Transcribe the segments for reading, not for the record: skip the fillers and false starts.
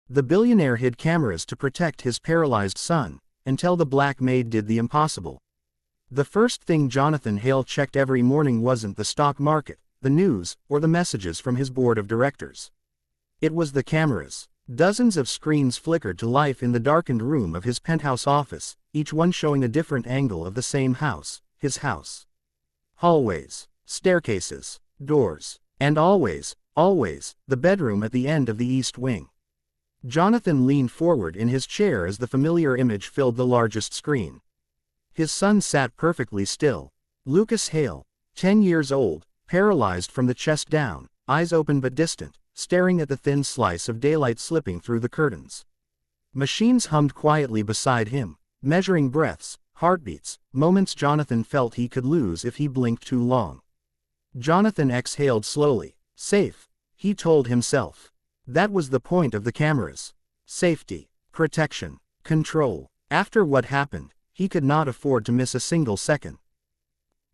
The billionaire hid cameras to protect his paralyzed son, until the Black Maid did the impossible. The first thing Jonathan Hale checked every morning wasn't the stock market, the news, or the messages from his board of directors. It was the cameras. Dozens of screens flickered to life in the darkened room of his penthouse office, each one showing a different angle of the same house, his house. Hallways, staircases, doors, and always, the bedroom at the end of the east wing. Jonathan leaned forward in his chair as the familiar image filled the largest screen. His son sat perfectly still. Lucas Hale, 10 years old, paralyzed from the chest down, eyes open but distant, staring at the thin slice of daylight slipping through the curtains. Machines hummed quietly beside him, measuring breaths, heartbeats, moments Jonathan felt he could lose if he blinked too long. Jonathan exhaled slowly. Safe, he told himself. That was the point of the cameras. Safety, protection, control. After what happened, he could not afford to miss a single second.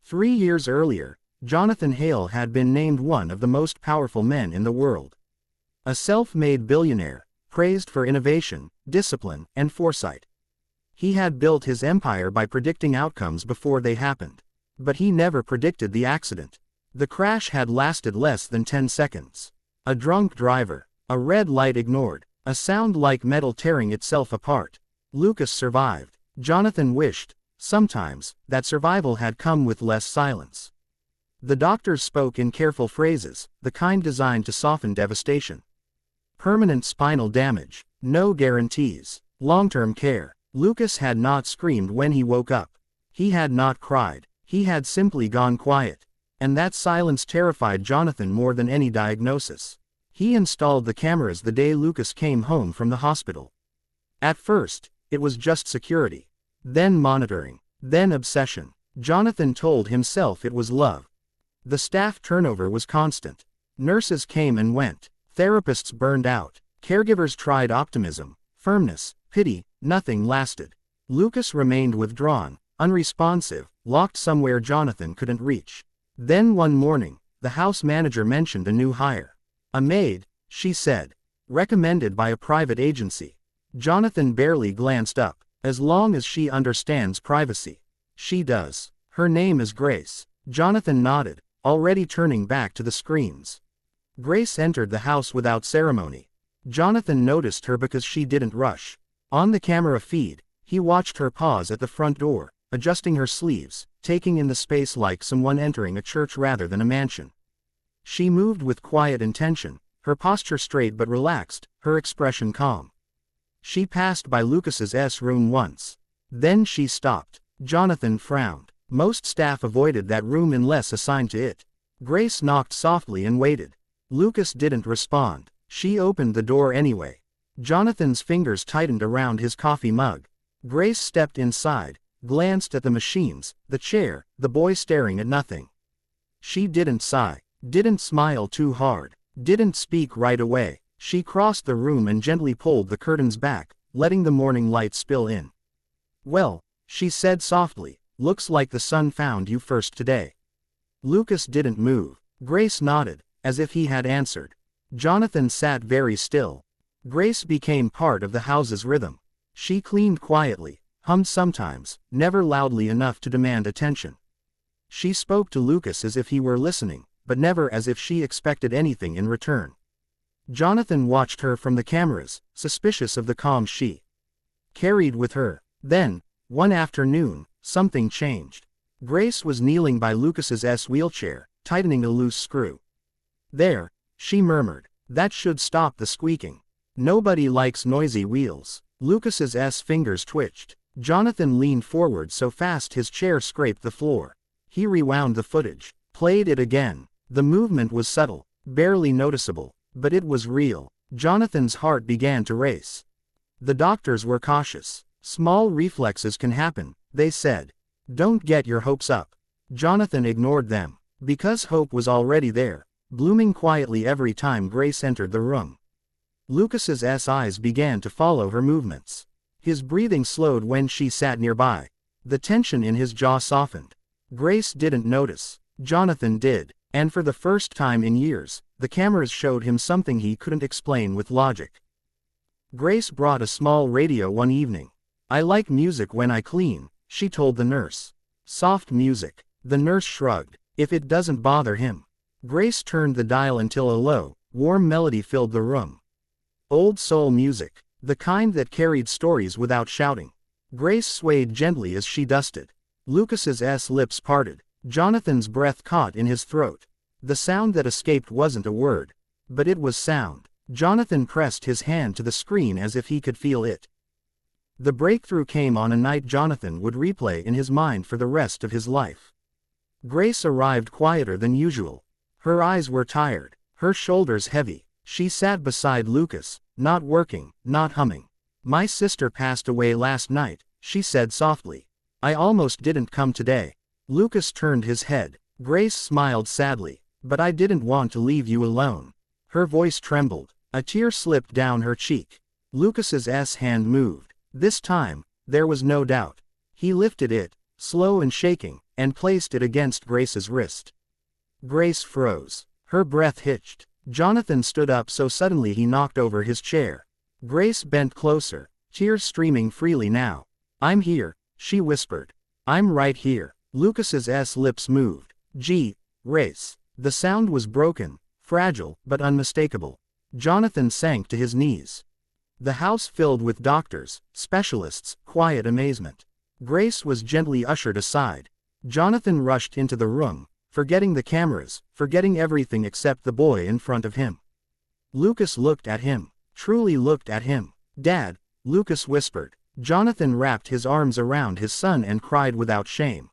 3 years earlier, Jonathan Hale had been named one of the most powerful men in the world. A self-made billionaire, praised for innovation, discipline, and foresight. He had built his empire by predicting outcomes before they happened. But he never predicted the accident. The crash had lasted less than 10 seconds. A drunk driver, a red light ignored, a sound like metal tearing itself apart. Lucas survived. Jonathan wished, sometimes, that survival had come with less silence. The doctors spoke in careful phrases, the kind designed to soften devastation. Permanent spinal damage, no guarantees, long-term care. Lucas had not screamed when he woke up. He had not cried. He had simply gone quiet. And that silence terrified Jonathan more than any diagnosis. He installed the cameras the day Lucas came home from the hospital. At first, it was just security. Then monitoring. Then obsession. Jonathan told himself it was love. The staff turnover was constant. Nurses came and went. Therapists burned out. Caregivers tried optimism, firmness, pity. Nothing lasted. Lucas remained withdrawn, unresponsive, locked somewhere Jonathan couldn't reach. Then one morning, the house manager mentioned a new hire. A maid, she said. Recommended by a private agency. Jonathan barely glanced up. As long as she understands privacy. She does. Her name is Grace. Jonathan nodded, already turning back to the screens. Grace entered the house without ceremony. Jonathan noticed her because she didn't rush. On the camera feed, he watched her pause at the front door, adjusting her sleeves, taking in the space like someone entering a church rather than a mansion. She moved with quiet intention, her posture straight but relaxed, her expression calm. She passed by Lucas's room once. Then she stopped. Jonathan frowned. Most staff avoided that room unless assigned to it. Grace knocked softly and waited. Lucas didn't respond. She opened the door anyway. Jonathan's fingers tightened around his coffee mug. Grace stepped inside, glanced at the machines, the chair, the boy staring at nothing. She didn't sigh, didn't smile too hard, didn't speak right away. She crossed the room and gently pulled the curtains back, letting the morning light spill in. "Well," she said softly, "looks like the sun found you first today." Lucas didn't move. Grace nodded, as if he had answered. Jonathan sat very still. Grace became part of the house's rhythm. She cleaned quietly, hummed sometimes, never loudly enough to demand attention. She spoke to Lucas as if he were listening, but never as if she expected anything in return. Jonathan watched her from the cameras, suspicious of the calm she carried with her. Then, one afternoon, something changed. Grace was kneeling by Lucas's wheelchair, tightening a loose screw. "There," she murmured. "That should stop the squeaking. Nobody likes noisy wheels." Lucas's fingers twitched. Jonathan leaned forward so fast his chair scraped the floor. He rewound the footage, played it again. The movement was subtle, barely noticeable, but it was real. Jonathan's heart began to race. The doctors were cautious. "Small reflexes can happen," they said. "Don't get your hopes up." Jonathan ignored them, because hope was already there, blooming quietly every time Grace entered the room. Lucas's eyes began to follow her movements. His breathing slowed when she sat nearby. The tension in his jaw softened. Grace didn't notice. Jonathan did. And for the first time in years, the cameras showed him something he couldn't explain with logic. Grace brought a small radio one evening. "I like music when I clean," she told the nurse. "Soft music." The nurse shrugged. "If it doesn't bother him." Grace turned the dial until a low, warm melody filled the room. Old soul music. The kind that carried stories without shouting. Grace swayed gently as she dusted. Lucas's lips parted. Jonathan's breath caught in his throat. The sound that escaped wasn't a word. But it was sound. Jonathan pressed his hand to the screen as if he could feel it. The breakthrough came on a night Jonathan would replay in his mind for the rest of his life. Grace arrived quieter than usual. Her eyes were tired, her shoulders heavy. She sat beside Lucas, not working, not humming. "My sister passed away last night," she said softly. "I almost didn't come today." Lucas turned his head. Grace smiled sadly. "But I didn't want to leave you alone." Her voice trembled. A tear slipped down her cheek. Lucas's hand moved. This time, there was no doubt. He lifted it, slow and shaking, and placed it against Grace's wrist. Grace froze. Her breath hitched. Jonathan stood up so suddenly he knocked over his chair. Grace bent closer, tears streaming freely now. "I'm here," she whispered. "I'm right here." Lucas's lips moved. Grace. The sound was broken, fragile, but unmistakable. Jonathan sank to his knees. The house filled with doctors, specialists, quiet amazement. Grace was gently ushered aside. Jonathan rushed into the room, forgetting the cameras, forgetting everything except the boy in front of him. Lucas looked at him, truly looked at him. "Dad," Lucas whispered. Jonathan wrapped his arms around his son and cried without shame.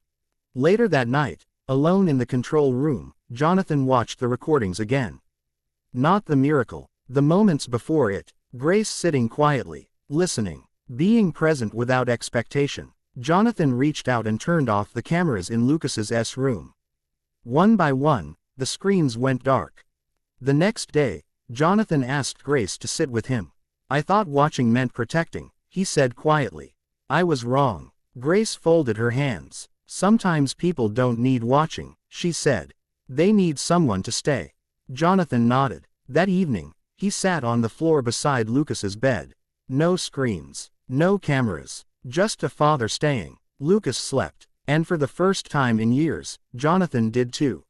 Later that night, alone in the control room, Jonathan watched the recordings again. Not the miracle, the moments before it, Grace sitting quietly, listening, being present without expectation. Jonathan reached out and turned off the cameras in Lucas's room. One by one, the screens went dark. The next day, Jonathan asked Grace to sit with him. "I thought watching meant protecting," he said quietly. "I was wrong." Grace folded her hands. "Sometimes people don't need watching," she said. "They need someone to stay." Jonathan nodded. That evening, he sat on the floor beside Lucas's bed. No screens, no cameras, just a father staying. Lucas slept, and for the first time in years, Jonathan did too.